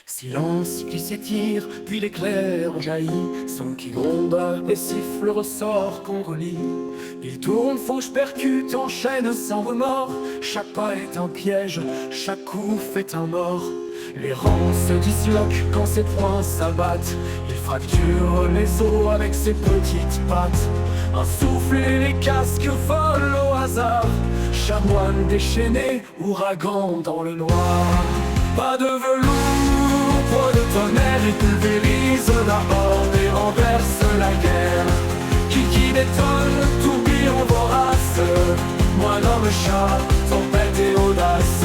Silence qui s'étire, puis l'éclair jaillit. Son qui gronde et siffle ressort qu'on relie. Il tourne, fauche, percute, enchaîne sans remords. Chaque pas est un piège, chaque coup fait un mort. Les rangs se disloquent quand ses poings s'abattent. Il fracture les os avec ses petites pattes. Un souffle et les casques volent au hasard. Chamoine déchaîné, ouragan dans le noir. Pas de velours, point de tonnerre et pulvérise la horde et renverse la guerre. Qui détonne, tourbillon vorace. Moine, homme, chat, tempête et audace.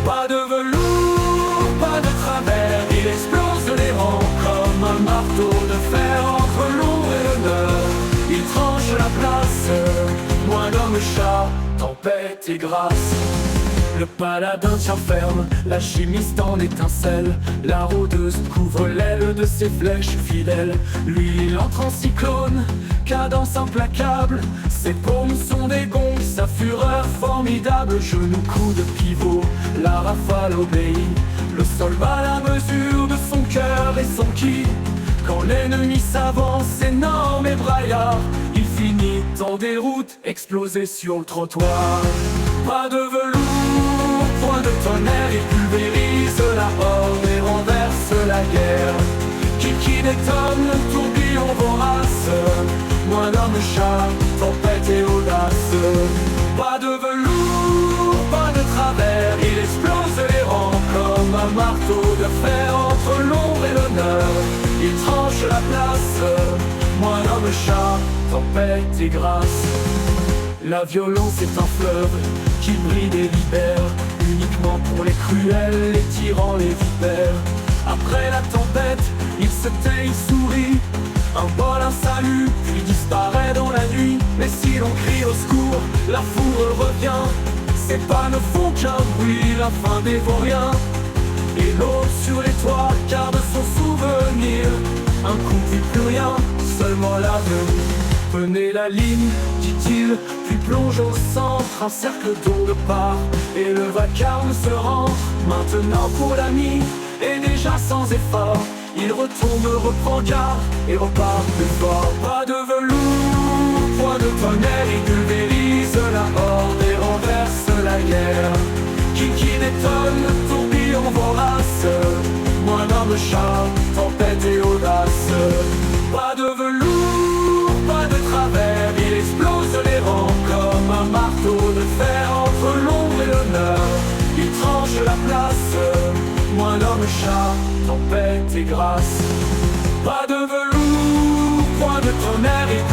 Pas de velours, pas de travers, il explose les rangs comme un marteau de fer entre l'ombre et l'honneur. Il tranche la place, moine, homme, chat, tempête et grâce. Le paladin tient ferme, la chimiste en étincelle. La rôdeuse couvre l'aile de ses flèches fidèles. Lui, il entre en cyclone, cadence implacable. Ses paumes sont des gongs, sa fureur formidable. Genou, coup de pivot, la rafale obéit. Le sol bat la mesure de son cœur et son ki. Quand l'ennemi s'avance, énorme et braillard, il finit en déroute, explosé sur le trottoir. Pas de velours, point de tonnerre, il pulvérise la horde et renverse la guerre. Qui détonne, tourbillon vorace. Moine, homme, chat, tempête et audace. Pas de velours, pas de travers, il explose les rangs comme un marteau de fer entre l'ombre et l'honneur. Il tranche la place, moine, homme, chat, tempête et grâce. La violence est un fleuve qui brille et libère, uniquement pour les cruels, les tyrans, les vipères. Après la tempête, il se tait, il sourit, un bol, un salut, puis disparaît dans la nuit. Mais si l'on crie au secours, la foudre revient. Ses pas ne font qu'un bruit, la fin des vauriens. Et l'aube sur les toits garde son souvenir. Un coup puis plus rien, seulement l'avenir. Prenez la ligne, dit-il, puis plonge au centre. Un cercle d'eau de part, et le vacarme se rentre. Maintenant pour l'ami, et déjà sans effort, il retourne, reprend garde, et repart plus fort. Pas de velours, point de tonnerre, il pulvérise la horde et renverse la guerre. Qui détonne, tourbillon vorace. Moine, homme, chat, tempête et audace. Pas de velours, pas de travers, il explose les rangs comme un marteau de fer entre l'ombre et l'honneur. Il tranche la place, moine, homme, chat, tempête et grâce. Pas de velours, point de tonnerre et